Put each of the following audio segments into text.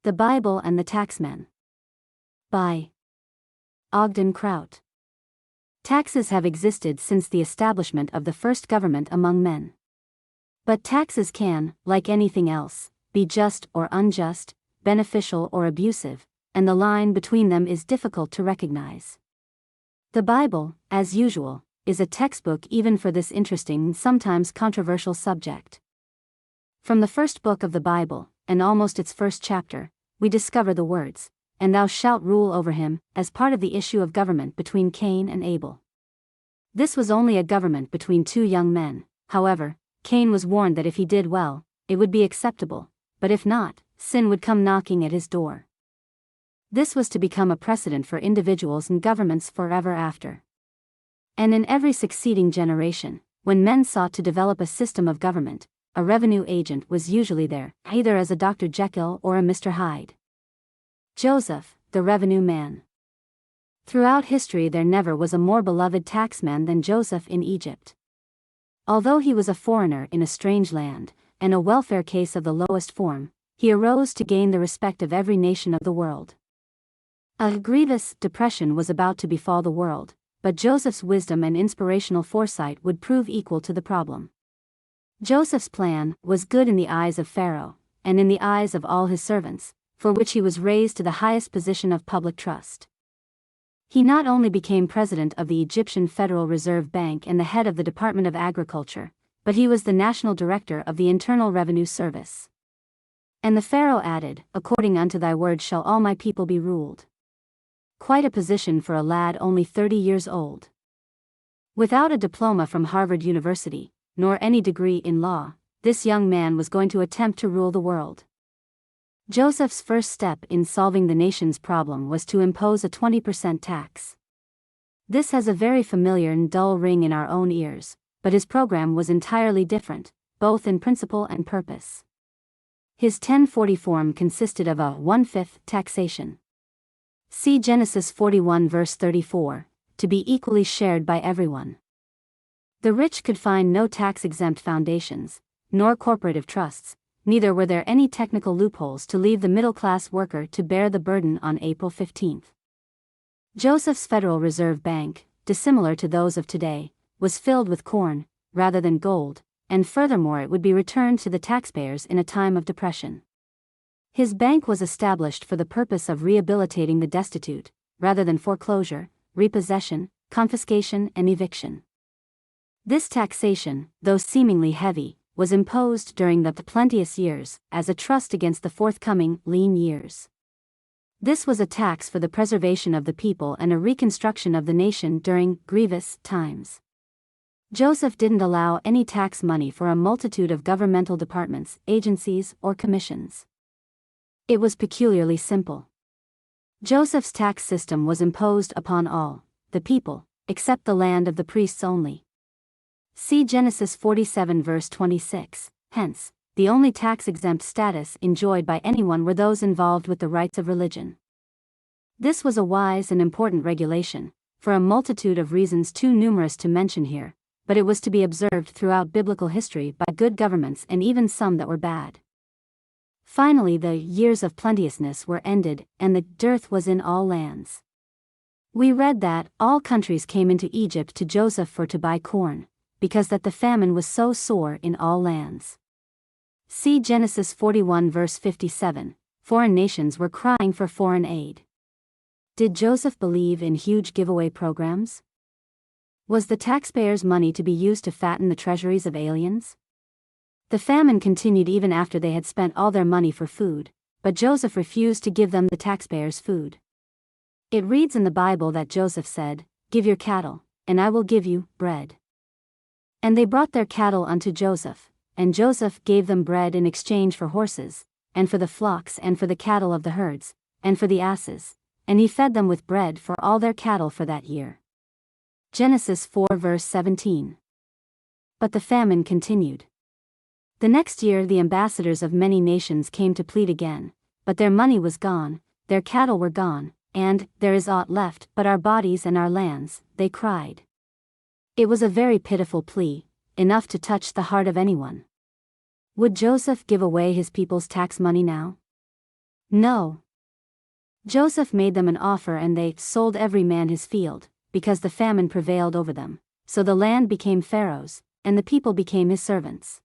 The Bible and the Taxman. By Ogden Kraut. Taxes have existed since the establishment of the first government among men. But taxes can, like anything else, be just or unjust, beneficial or abusive, and the line between them is difficult to recognize. The Bible, as usual, is a textbook even for this interesting and sometimes controversial subject. From the first book of the Bible, and almost its first chapter, we discover the words, "And thou shalt rule over him," as part of the issue of government between Cain and Abel. This was only a government between two young men. However, Cain was warned that if he did well, it would be acceptable, but if not, sin would come knocking at his door. This was to become a precedent for individuals and governments forever after. And in every succeeding generation, when men sought to develop a system of government, a revenue agent was usually there, either as a Dr. Jekyll or a Mr. Hyde. Joseph, the revenue man. Throughout history there never was a more beloved taxman than Joseph in Egypt. Although he was a foreigner in a strange land, and a welfare case of the lowest form, he arose to gain the respect of every nation of the world. A grievous depression was about to befall the world, but Joseph's wisdom and inspirational foresight would prove equal to the problem. Joseph's plan was good in the eyes of Pharaoh, and in the eyes of all his servants, for which he was raised to the highest position of public trust. He not only became president of the Egyptian Federal Reserve Bank and the head of the Department of Agriculture, but he was the national director of the Internal Revenue Service. And the Pharaoh added, "According unto thy word shall all my people be ruled." Quite a position for a lad only 30 years old. Without a diploma from Harvard University, nor any degree in law, this young man was going to attempt to rule the world. Joseph's first step in solving the nation's problem was to impose a 20% tax. This has a very familiar and dull ring in our own ears, but his program was entirely different, both in principle and purpose. His 1040 form consisted of a 1/5 taxation. See Genesis 41 verse 34, to be equally shared by everyone. The rich could find no tax-exempt foundations, nor corporative trusts, neither were there any technical loopholes to leave the middle-class worker to bear the burden on April 15. Joseph's Federal Reserve Bank, dissimilar to those of today, was filled with corn, rather than gold, and furthermore it would be returned to the taxpayers in a time of depression. His bank was established for the purpose of rehabilitating the destitute, rather than foreclosure, repossession, confiscation and eviction. This taxation, though seemingly heavy, was imposed during the plenteous years, as a trust against the forthcoming lean years. This was a tax for the preservation of the people and a reconstruction of the nation during grievous times. Joseph didn't allow any tax money for a multitude of governmental departments, agencies, or commissions. It was peculiarly simple. Joseph's tax system was imposed upon all, the people, except the land of the priests only. See Genesis 47 verse 26, hence, the only tax-exempt status enjoyed by anyone were those involved with the rites of religion. This was a wise and important regulation, for a multitude of reasons too numerous to mention here, but it was to be observed throughout biblical history by good governments and even some that were bad. Finally the years of plenteousness were ended, and the dearth was in all lands. We read that all countries came into Egypt to Joseph for to buy corn, because that the famine was so sore in all lands. See Genesis 41 verse 57, foreign nations were crying for foreign aid. Did Joseph believe in huge giveaway programs? Was the taxpayers' money to be used to fatten the treasuries of aliens? The famine continued even after they had spent all their money for food, but Joseph refused to give them the taxpayers' food. It reads in the Bible that Joseph said, "Give your cattle, and I will give you bread." And they brought their cattle unto Joseph, and Joseph gave them bread in exchange for horses, and for the flocks and for the cattle of the herds, and for the asses, and he fed them with bread for all their cattle for that year. Genesis 4 verse 17. But the famine continued. The next year the ambassadors of many nations came to plead again, but their money was gone, their cattle were gone, and "there is aught left but our bodies and our lands," they cried. It was a very pitiful plea, enough to touch the heart of anyone. Would Joseph give away his people's tax money now? No. Joseph made them an offer and they sold every man his field, because the famine prevailed over them. So the land became Pharaoh's, and the people became his servants.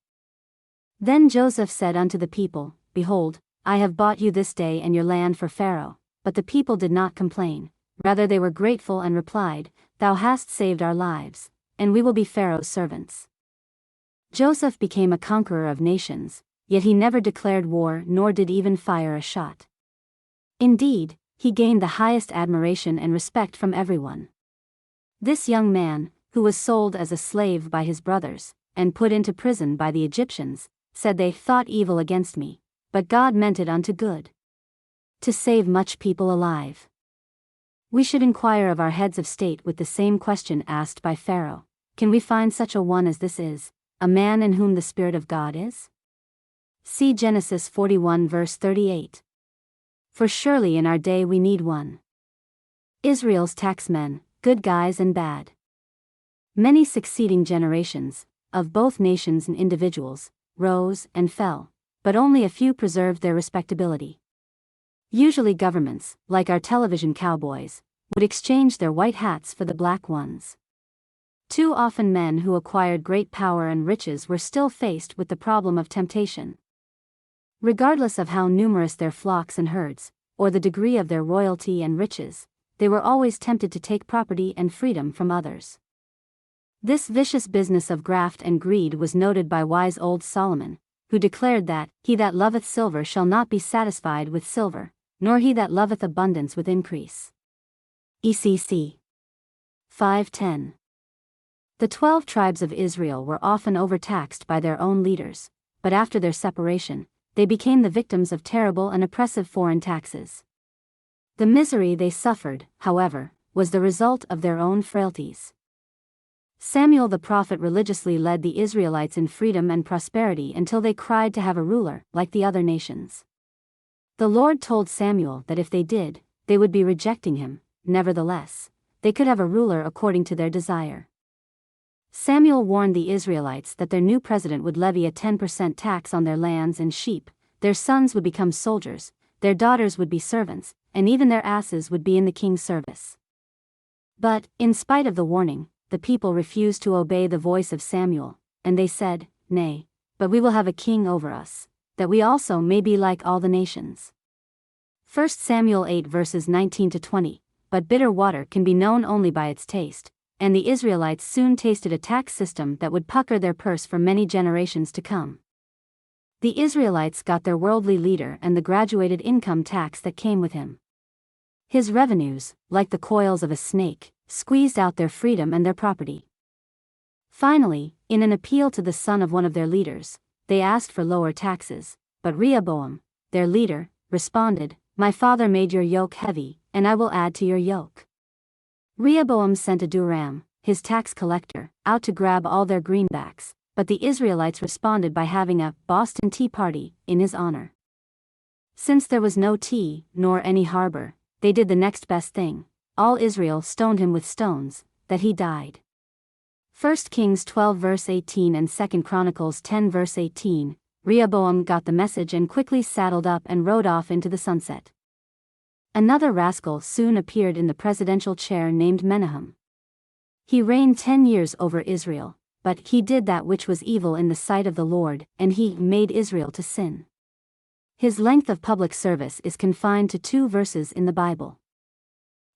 Then Joseph said unto the people, Behold, I have bought you this day and your land for Pharaoh. But the people did not complain, rather they were grateful and replied, Thou hast saved our lives, and we will be Pharaoh's servants. Joseph became a conqueror of nations, yet he never declared war nor did even fire a shot. Indeed, he gained the highest admiration and respect from everyone. This young man, who was sold as a slave by his brothers, and put into prison by the Egyptians, said they thought evil against me, but God meant it unto good, to save much people alive. We should inquire of our heads of state with the same question asked by Pharaoh, Can we find such a one as this is, a man in whom the Spirit of God is? See Genesis 41 verse 38. For surely in our day we need one. Israel's taxmen, good guys and bad. Many succeeding generations, of both nations and individuals, rose and fell, but only a few preserved their respectability. Usually governments, like our television cowboys, would exchange their white hats for the black ones. Too often men who acquired great power and riches were still faced with the problem of temptation. Regardless of how numerous their flocks and herds, or the degree of their royalty and riches, they were always tempted to take property and freedom from others. This vicious business of graft and greed was noted by wise old Solomon, who declared that, He that loveth silver shall not be satisfied with silver, nor he that loveth abundance with increase. ECC 5:10. The 12 tribes of Israel were often overtaxed by their own leaders, but after their separation, they became the victims of terrible and oppressive foreign taxes. The misery they suffered, however, was the result of their own frailties. Samuel the prophet religiously led the Israelites in freedom and prosperity until they cried to have a ruler like the other nations. The Lord told Samuel that if they did, they would be rejecting him. Nevertheless, they could have a ruler according to their desire. Samuel warned the Israelites that their new president would levy a 10% tax on their lands and sheep, their sons would become soldiers, their daughters would be servants, and even their asses would be in the king's service. But, in spite of the warning, the people refused to obey the voice of Samuel, and they said, Nay, but we will have a king over us, that we also may be like all the nations. 1 Samuel 8 verses 19-20, But bitter water can be known only by its taste, and the Israelites soon tasted a tax system that would pucker their purse for many generations to come. The Israelites got their worldly leader and the graduated income tax that came with him. His revenues, like the coils of a snake, squeezed out their freedom and their property. Finally, in an appeal to the son of one of their leaders, they asked for lower taxes, but Rehoboam, their leader, responded, My father made your yoke heavy, and I will add to your yoke. Rehoboam sent Adoram, his tax collector, out to grab all their greenbacks, but the Israelites responded by having a Boston Tea Party in his honor. Since there was no tea, nor any harbor, they did the next best thing. All Israel stoned him with stones, that he died. 1 Kings 12 verse 18 and 2 Chronicles 10 verse 18, Rehoboam got the message and quickly saddled up and rode off into the sunset. Another rascal soon appeared in the presidential chair named Menahem. He reigned 10 years over Israel, but he did that which was evil in the sight of the Lord, and he made Israel to sin. His length of public service is confined to 2 verses in the Bible.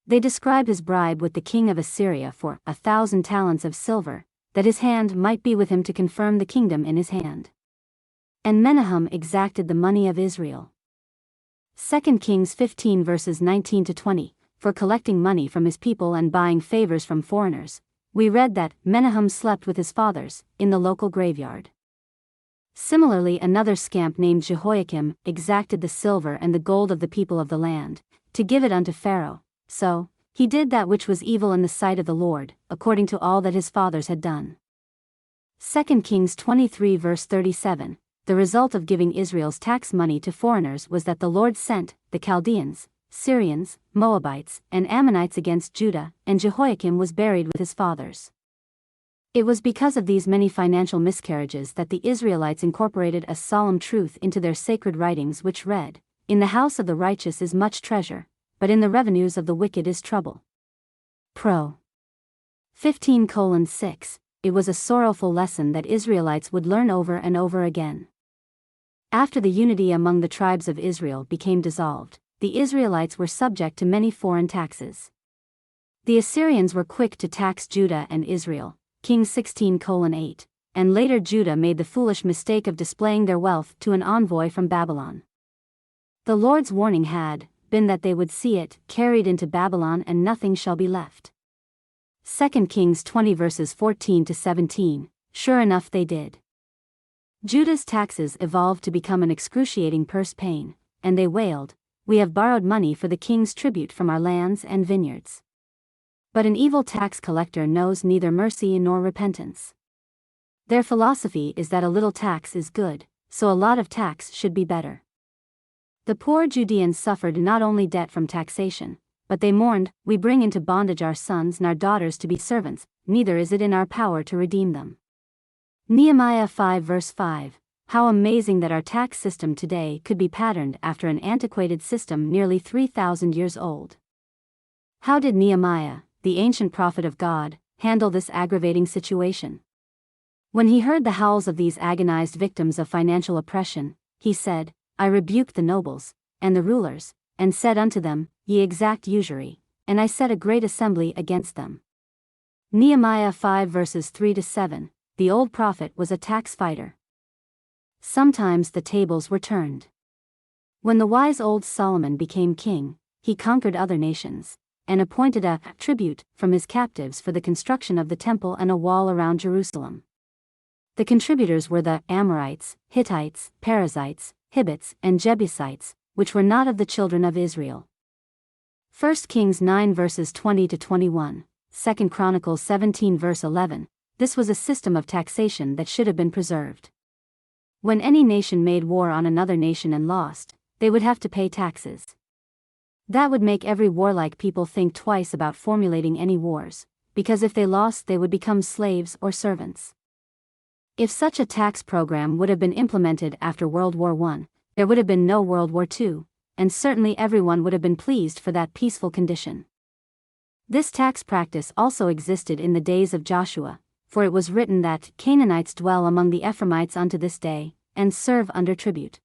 They describe his bribe with the king of Assyria for 1,000 talents of silver, that his hand might be with him to confirm the kingdom in his hand. And Menahem exacted the money of Israel. 2 Kings 15 verses 19-20, for collecting money from his people and buying favors from foreigners, we read that Menahem slept with his fathers, in the local graveyard. Similarly, another scamp named Jehoiakim exacted the silver and the gold of the people of the land, to give it unto Pharaoh. So, he did that which was evil in the sight of the Lord, according to all that his fathers had done. 2 Kings 23 verse 37, the result of giving Israel's tax money to foreigners was that the Lord sent the Chaldeans, Syrians, Moabites, and Ammonites against Judah, and Jehoiakim was buried with his fathers. It was because of these many financial miscarriages that the Israelites incorporated a solemn truth into their sacred writings which read, In the house of the righteous is much treasure, but in the revenues of the wicked is trouble. Pro. 15:6. It was a sorrowful lesson that Israelites would learn over and over again. After the unity among the tribes of Israel became dissolved, the Israelites were subject to many foreign taxes. The Assyrians were quick to tax Judah and Israel, Kings 16:8, and later Judah made the foolish mistake of displaying their wealth to an envoy from Babylon. The Lord's warning had been that they would see it carried into Babylon and nothing shall be left. 2 Kings 20 verses 14-17, sure enough they did. Judah's taxes evolved to become an excruciating purse pain, and they wailed, "We have borrowed money for the king's tribute from our lands and vineyards." But an evil tax collector knows neither mercy nor repentance. Their philosophy is that a little tax is good, so a lot of tax should be better. The poor Judeans suffered not only debt from taxation, but they mourned, "We bring into bondage our sons and our daughters to be servants, neither is it in our power to redeem them." Nehemiah 5 verse 5. How amazing that our tax system today could be patterned after an antiquated system nearly 3,000 years old. How did Nehemiah, the ancient prophet of God, handle this aggravating situation? When he heard the howls of these agonized victims of financial oppression, he said, "I rebuked the nobles, and the rulers, and said unto them, Ye exact usury, and I set a great assembly against them." Nehemiah 5 verses 3-7, the old prophet was a tax fighter. Sometimes the tables were turned. When the wise old Solomon became king, he conquered other nations, and appointed a tribute from his captives for the construction of the temple and a wall around Jerusalem. The contributors were the Amorites, Hittites, Perizzites, Hivites, and Jebusites, which were not of the children of Israel. 1 Kings 9 verses 20-21, 2 Chronicles 17 verse 11, this was a system of taxation that should have been preserved. When any nation made war on another nation and lost, they would have to pay taxes. That would make every warlike people think twice about formulating any wars, because if they lost they would become slaves or servants. If such a tax program would have been implemented after World War I, there would have been no World War II, and certainly everyone would have been pleased for that peaceful condition. This tax practice also existed in the days of Joshua, for it was written that Canaanites dwell among the Ephraimites unto this day, and serve under tribute.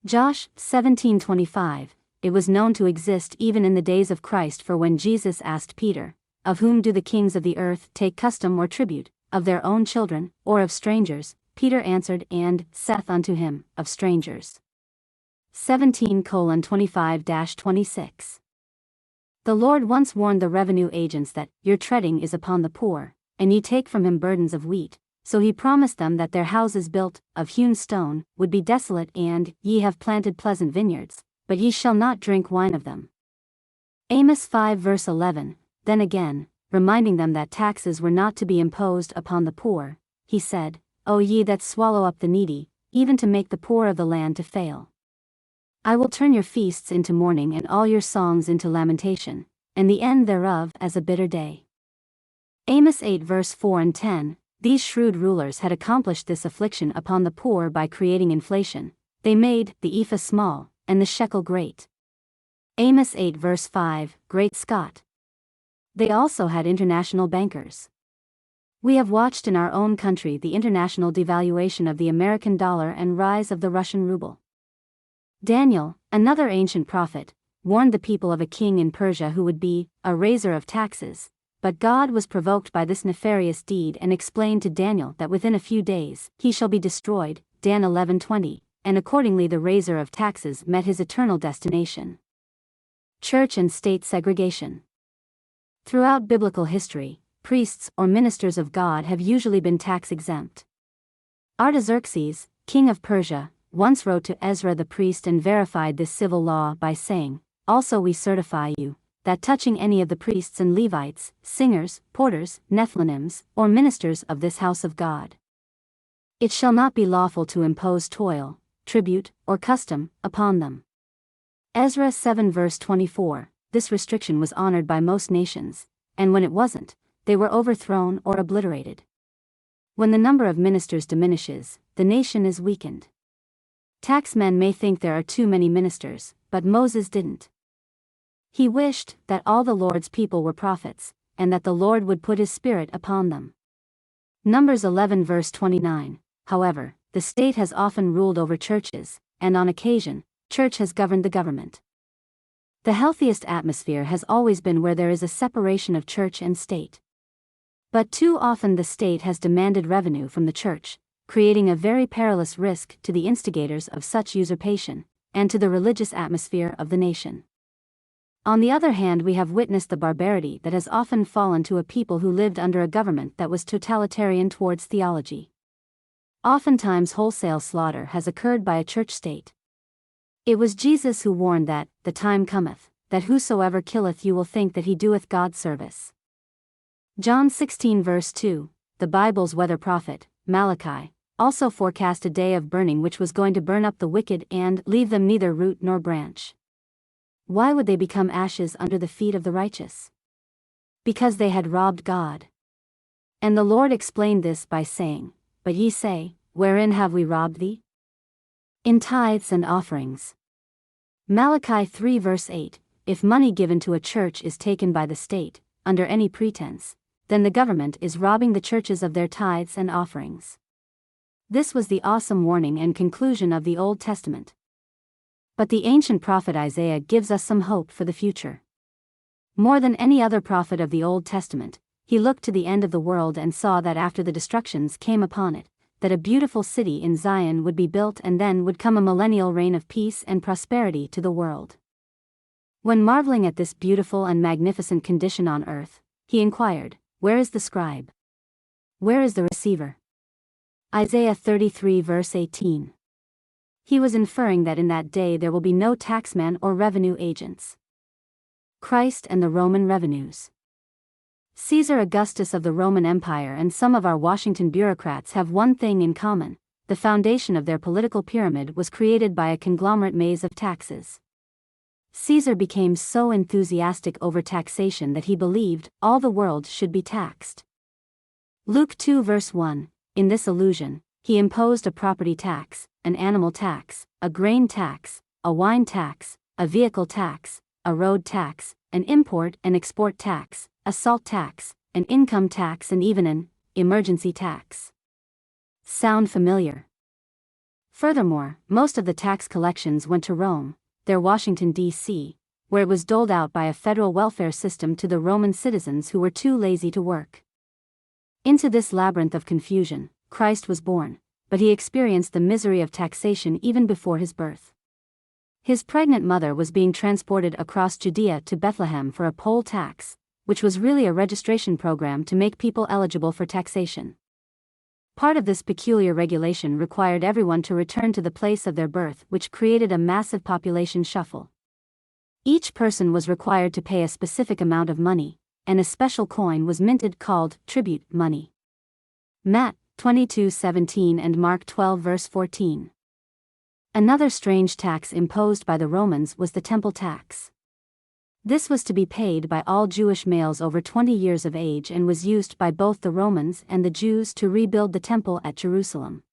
Josh 17:25. It was known to exist even in the days of Christ, for when Jesus asked Peter, "Of whom do the kings of the earth take custom or tribute, of their own children, or of strangers?" Peter answered and saith unto him, "Of strangers." 17:25-26. The Lord once warned the revenue agents that, "Your treading is upon the poor, and ye take from him burdens of wheat," so he promised them that their houses built of hewn stone would be desolate, and "Ye have planted pleasant vineyards, but ye shall not drink wine of them." Amos 5 verse 11, then again, reminding them that taxes were not to be imposed upon the poor, he said, "O ye that swallow up the needy, even to make the poor of the land to fail. I will turn your feasts into mourning and all your songs into lamentation, and the end thereof as a bitter day." Amos 8 verse 4 and 10, these shrewd rulers had accomplished this affliction upon the poor by creating inflation. They made the ephah small, and the shekel great. Amos 8 verse 5, Great Scott. They also had international bankers. We have watched in our own country the international devaluation of the American dollar and rise of the Russian ruble. Daniel, another ancient prophet, warned the people of a king in Persia who would be a raiser of taxes, but God was provoked by this nefarious deed and explained to Daniel that within a few days he shall be destroyed, Dan 11:20, and accordingly the raiser of taxes met his eternal destination. Church and state segregation. Throughout biblical history, priests or ministers of God have usually been tax-exempt. Artaxerxes, king of Persia, once wrote to Ezra the priest and verified this civil law by saying, "Also we certify you, that touching any of the priests and Levites, singers, porters, Nethinims, or ministers of this house of God, it shall not be lawful to impose toil, tribute, or custom, upon them." Ezra 7 verse 24, this restriction was honored by most nations, and when it wasn't, they were overthrown or obliterated. When the number of ministers diminishes, the nation is weakened. Taxmen may think there are too many ministers, but Moses didn't. He wished that all the Lord's people were prophets, and that the Lord would put his Spirit upon them. Numbers 11 verse 29. However, the state has often ruled over churches, and on occasion, church has governed the government. The healthiest atmosphere has always been where there is a separation of church and state. But too often the state has demanded revenue from the church, creating a very perilous risk to the instigators of such usurpation, and to the religious atmosphere of the nation. On the other hand, we have witnessed the barbarity that has often fallen to a people who lived under a government that was totalitarian towards theology. Oftentimes wholesale slaughter has occurred by a church state. It was Jesus who warned that, "The time cometh, that whosoever killeth you will think that he doeth God service." John 16 verse 2, the Bible's weather prophet, Malachi, also forecast a day of burning which was going to burn up the wicked and leave them neither root nor branch. Why would they become ashes under the feet of the righteous? Because they had robbed God. And the Lord explained this by saying, "But ye say, Wherein have we robbed thee? In tithes and offerings." Malachi 3 verse 8, if money given to a church is taken by the state, under any pretense, then the government is robbing the churches of their tithes and offerings. This was the awesome warning and conclusion of the Old Testament. But the ancient prophet Isaiah gives us some hope for the future. More than any other prophet of the Old Testament, he looked to the end of the world and saw that after the destructions came upon it, that a beautiful city in Zion would be built, and then would come a millennial reign of peace and prosperity to the world. When marveling at this beautiful and magnificent condition on earth, he inquired, "Where is the scribe? Where is the receiver?" Isaiah 33 verse 18. He was inferring that in that day there will be no taxman or revenue agents. Christ and the Roman revenues. Caesar Augustus of the Roman Empire and some of our Washington bureaucrats have one thing in common: the foundation of their political pyramid was created by a conglomerate maze of taxes. Caesar became so enthusiastic over taxation that he believed all the world should be taxed. Luke 2 verse 1, in this illusion, he imposed a property tax, an animal tax, a grain tax, a wine tax, a vehicle tax, a road tax, an import and export tax, a salt tax, an income tax, and even an emergency tax. Sound familiar? Furthermore, most of the tax collections went to Rome, their Washington, D.C., where it was doled out by a federal welfare system to the Roman citizens who were too lazy to work. Into this labyrinth of confusion, Christ was born, but he experienced the misery of taxation even before his birth. His pregnant mother was being transported across Judea to Bethlehem for a poll tax, which was really a registration program to make people eligible for taxation. Part of this peculiar regulation required everyone to return to the place of their birth, which created a massive population shuffle. Each person was required to pay a specific amount of money, and a special coin was minted called tribute money. Matt 22:17 and Mark 12 verse 14. Another strange tax imposed by the Romans was the temple tax. This was to be paid by all Jewish males over 20 years of age and was used by both the Romans and the Jews to rebuild the temple at Jerusalem.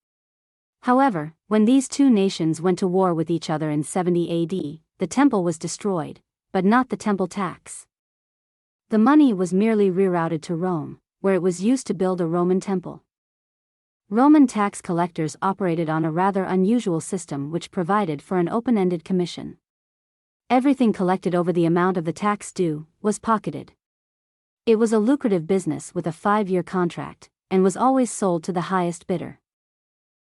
However, when these two nations went to war with each other in 70 AD, the temple was destroyed, but not the temple tax. The money was merely rerouted to Rome, where it was used to build a Roman temple. Roman tax collectors operated on a rather unusual system which provided for an open-ended commission. Everything collected over the amount of the tax due was pocketed. It was a lucrative business with a 5-year contract, and was always sold to the highest bidder.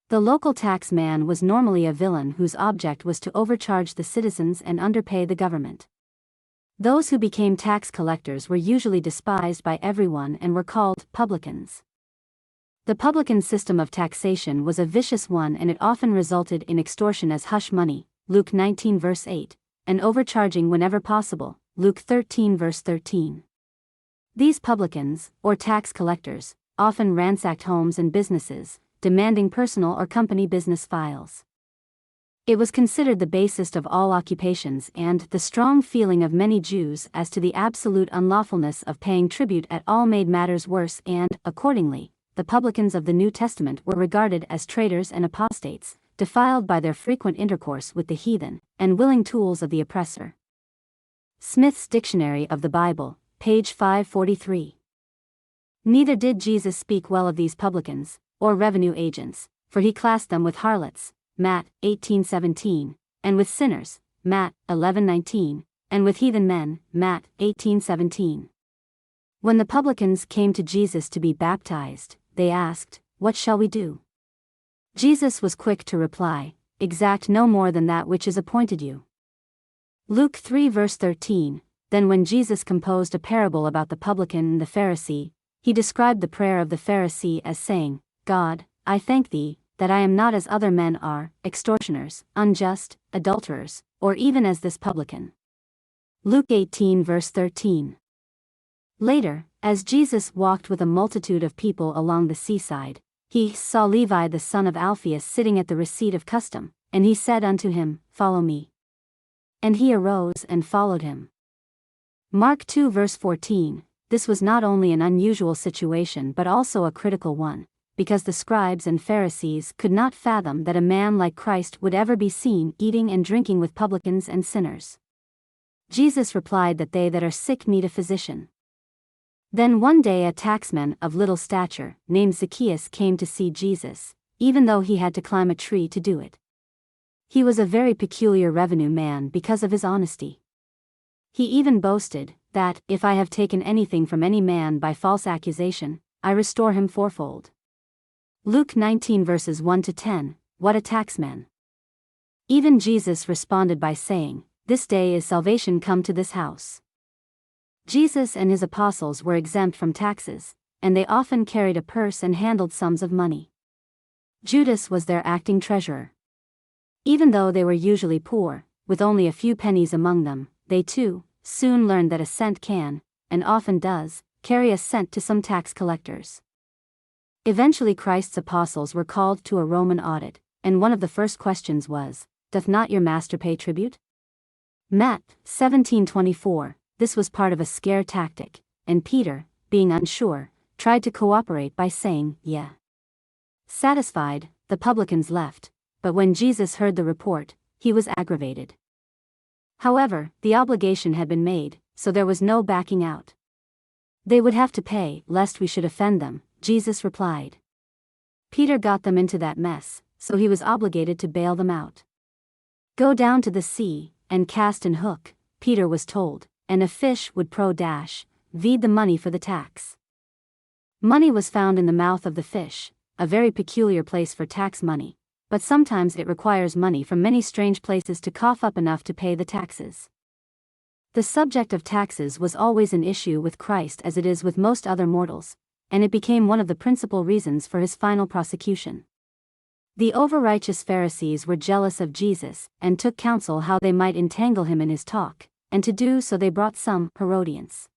The local tax man was normally a villain whose object was to overcharge the citizens and underpay the government. Those who became tax collectors were usually despised by everyone and were called publicans. The publican system of taxation was a vicious one, and it often resulted in extortion as hush money, Luke 19 verse 8, and overcharging whenever possible, Luke 13 verse 13. These publicans, or tax collectors, often ransacked homes and businesses, demanding personal or company business files. It was considered the basest of all occupations, and the strong feeling of many Jews as to the absolute unlawfulness of paying tribute at all made matters worse, and, accordingly, the publicans of the New Testament were regarded as traitors and apostates, defiled by their frequent intercourse with the heathen, and willing tools of the oppressor. Smith's Dictionary of the Bible, page 543. Neither did Jesus speak well of these publicans, or revenue agents, for he classed them with harlots, Matt 18:17, and with sinners, Matt 11:19, and with heathen men, Matt 18:17. When the publicans came to Jesus to be baptized, they asked, "What shall we do?" Jesus was quick to reply, "Exact no more than that which is appointed you." Luke 3 verse 13. Then when Jesus composed a parable about the publican and the Pharisee, he described the prayer of the Pharisee as saying, "God, I thank thee, that I am not as other men are, extortioners, unjust, adulterers, or even as this publican." Luke 18 verse 13. Later, as Jesus walked with a multitude of people along the seaside, he saw Levi the son of Alphaeus sitting at the receipt of custom, and he said unto him, "Follow me." And he arose and followed him. Mark 2 verse 14. This was not only an unusual situation but also a critical one, because the scribes and Pharisees could not fathom that a man like Christ would ever be seen eating and drinking with publicans and sinners. Jesus replied that they that are sick need a physician. Then one day a taxman of little stature, named Zacchaeus, came to see Jesus, even though he had to climb a tree to do it. He was a very peculiar revenue man because of his honesty. He even boasted that, "If I have taken anything from any man by false accusation, I restore him fourfold." Luke 19 verses 1-10, what a taxman. Even Jesus responded by saying, "This day is salvation come to this house." Jesus and his apostles were exempt from taxes, and they often carried a purse and handled sums of money. Judas was their acting treasurer. Even though they were usually poor, with only a few pennies among them, they too soon learned that a cent can, and often does, carry a cent to some tax collectors. Eventually Christ's apostles were called to a Roman audit, and one of the first questions was, "Doth not your master pay tribute?" Matt 17:24. This was part of a scare tactic, and Peter, being unsure, tried to cooperate by saying, "Yeah." Satisfied, the publicans left, but when Jesus heard the report, he was aggravated. However, the obligation had been made, so there was no backing out. "They would have to pay, lest we should offend them," Jesus replied. Peter got them into that mess, so he was obligated to bail them out. "Go down to the sea, and cast an hook," Peter was told, "and a fish would feed the money for the tax." Money was found in the mouth of the fish, a very peculiar place for tax money, but sometimes it requires money from many strange places to cough up enough to pay the taxes. The subject of taxes was always an issue with Christ as it is with most other mortals, and it became one of the principal reasons for his final prosecution. The overrighteous Pharisees were jealous of Jesus, and took counsel how they might entangle him in his talk, and to do so they brought some Herodians.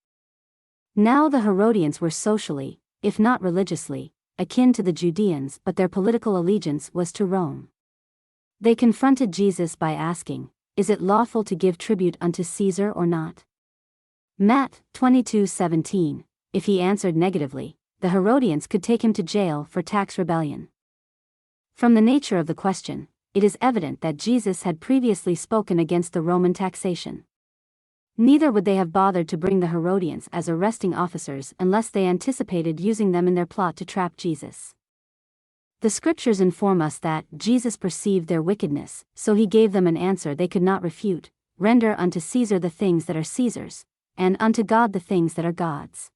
Now the Herodians were socially, if not religiously, akin to the Judeans, but their political allegiance was to Rome. They confronted Jesus by asking, "Is it lawful to give tribute unto Caesar or not?" Matt 22:17. If he answered negatively, the Herodians could take him to jail for tax rebellion. From the nature of the question, it is evident that Jesus had previously spoken against the Roman taxation. Neither would they have bothered to bring the Herodians as arresting officers unless they anticipated using them in their plot to trap Jesus. The scriptures inform us that Jesus perceived their wickedness, so he gave them an answer they could not refute: "Render unto Caesar the things that are Caesar's, and unto God the things that are God's."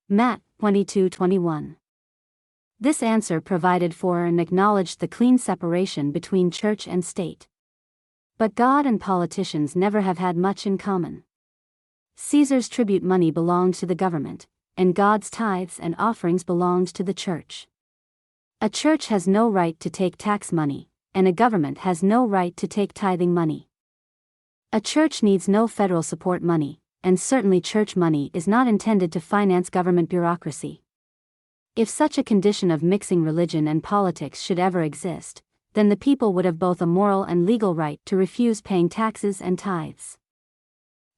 Matt 22:21. This answer provided for and acknowledged the clean separation between church and state. But God and politicians never have had much in common. Caesar's tribute money belonged to the government, and God's tithes and offerings belonged to the church. A church has no right to take tax money, and a government has no right to take tithing money. A church needs no federal support money, and certainly church money is not intended to finance government bureaucracy. If such a condition of mixing religion and politics should ever exist, then the people would have both a moral and legal right to refuse paying taxes and tithes.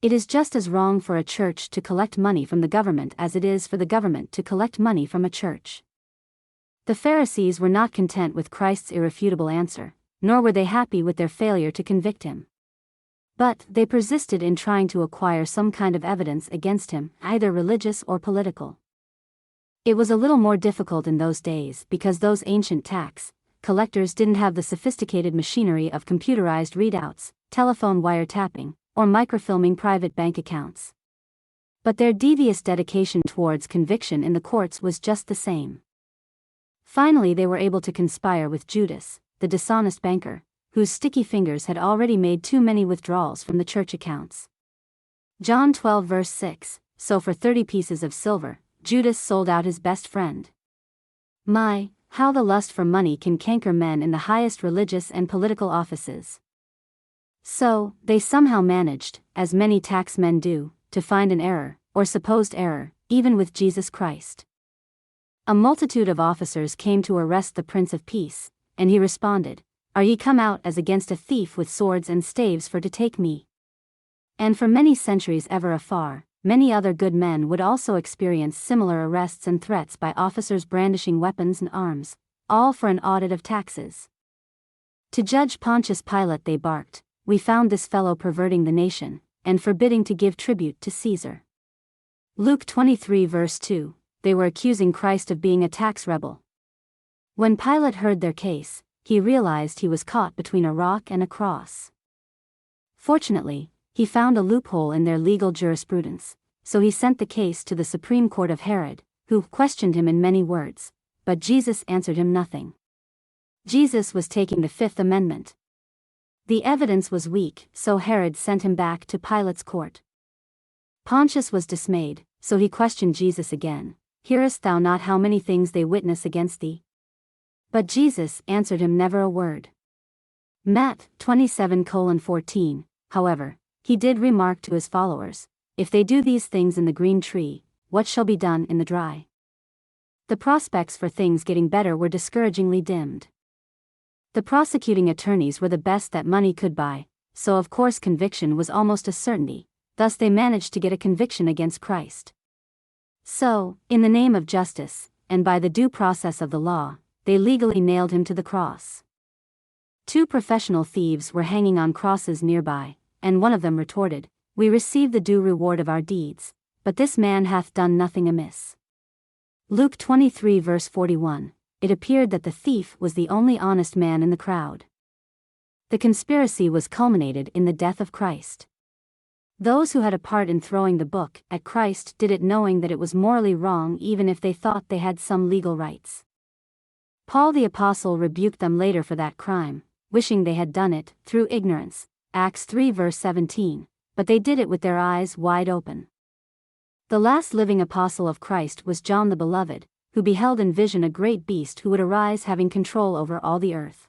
It is just as wrong for a church to collect money from the government as it is for the government to collect money from a church. The Pharisees were not content with Christ's irrefutable answer, nor were they happy with their failure to convict him. But they persisted in trying to acquire some kind of evidence against him, either religious or political. It was a little more difficult in those days because those ancient tax collectors didn't have the sophisticated machinery of computerized readouts, telephone wiretapping, or microfilming private bank accounts. But their devious dedication towards conviction in the courts was just the same. Finally, they were able to conspire with Judas, the dishonest banker, whose sticky fingers had already made too many withdrawals from the church accounts. John 12 verse 6, so for 30 pieces of silver, Judas sold out his best friend. My, how the lust for money can canker men in the highest religious and political offices. So, they somehow managed, as many tax men do, to find an error, or supposed error, even with Jesus Christ. A multitude of officers came to arrest the Prince of Peace, and he responded, "Are ye come out as against a thief with swords and staves for to take me?" And for many centuries ever afar, many other good men would also experience similar arrests and threats by officers brandishing weapons and arms, all for an audit of taxes. To Judge Pontius Pilate they barked, "We found this fellow perverting the nation, and forbidding to give tribute to Caesar." Luke 23 verse 2, they were accusing Christ of being a tax rebel. When Pilate heard their case, he realized he was caught between a rock and a cross. Fortunately, he found a loophole in their legal jurisprudence, so he sent the case to the Supreme Court of Herod, who questioned him in many words, but Jesus answered him nothing. Jesus was taking the Fifth Amendment. The evidence was weak, so Herod sent him back to Pilate's court. Pontius was dismayed, so he questioned Jesus again, "Hearest thou not how many things they witness against thee?" But Jesus answered him never a word. Matt 27:14, however, he did remark to his followers, "If they do these things in the green tree, what shall be done in the dry?" The prospects for things getting better were discouragingly dimmed. The prosecuting attorneys were the best that money could buy, so of course conviction was almost a certainty, thus they managed to get a conviction against Christ. So, in the name of justice, and by the due process of the law, they legally nailed him to the cross. Two professional thieves were hanging on crosses nearby, and one of them retorted, "We receive the due reward of our deeds, but this man hath done nothing amiss." Luke 23 verse 41, it appeared that the thief was the only honest man in the crowd. The conspiracy was culminated in the death of Christ. Those who had a part in throwing the book at Christ did it knowing that it was morally wrong even if they thought they had some legal rights. Paul the Apostle rebuked them later for that crime, wishing they had done it through ignorance, Acts 3 verse 17, but they did it with their eyes wide open. The last living apostle of Christ was John the Beloved, who beheld in vision a great beast who would arise having control over all the earth.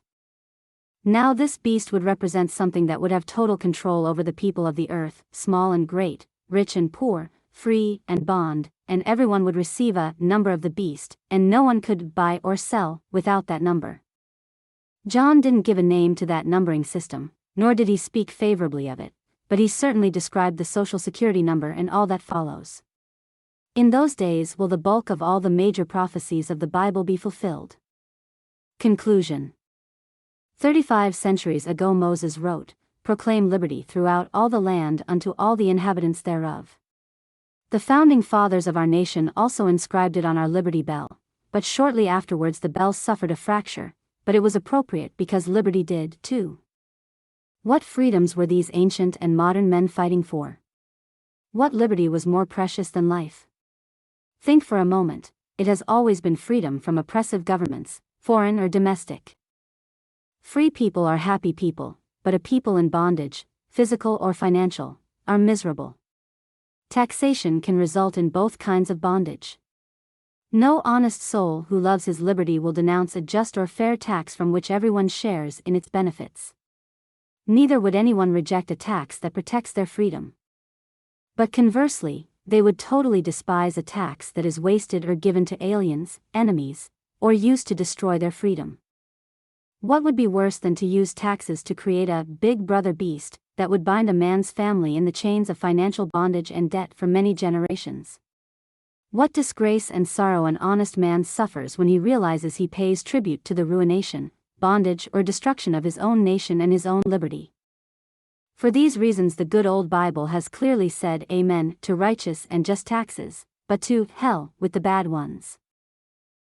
Now this beast would represent something that would have total control over the people of the earth, small and great, rich and poor, free and bond, and everyone would receive a number of the beast, and no one could buy or sell without that number. John didn't give a name to that numbering system, nor did he speak favorably of it, but he certainly described the Social Security number and all that follows. In those days will the bulk of all the major prophecies of the Bible be fulfilled. Conclusion. 35 centuries ago Moses wrote, "Proclaim liberty throughout all the land unto all the inhabitants thereof." The founding fathers of our nation also inscribed it on our Liberty Bell, but shortly afterwards the bell suffered a fracture, but it was appropriate because liberty did, too. What freedoms were these ancient and modern men fighting for? What liberty was more precious than life? Think for a moment, it has always been freedom from oppressive governments, foreign or domestic. Free people are happy people, but a people in bondage, physical or financial, are miserable. Taxation can result in both kinds of bondage. No honest soul who loves his liberty will denounce a just or fair tax from which everyone shares in its benefits. Neither would anyone reject a tax that protects their freedom. But conversely, they would totally despise a tax that is wasted or given to aliens, enemies, or used to destroy their freedom. What would be worse than to use taxes to create a big brother beast that would bind a man's family in the chains of financial bondage and debt for many generations? What disgrace and sorrow an honest man suffers when he realizes he pays tribute to the ruination, bondage or destruction of his own nation and his own liberty. For these reasons the good old Bible has clearly said amen to righteous and just taxes, but to hell with the bad ones.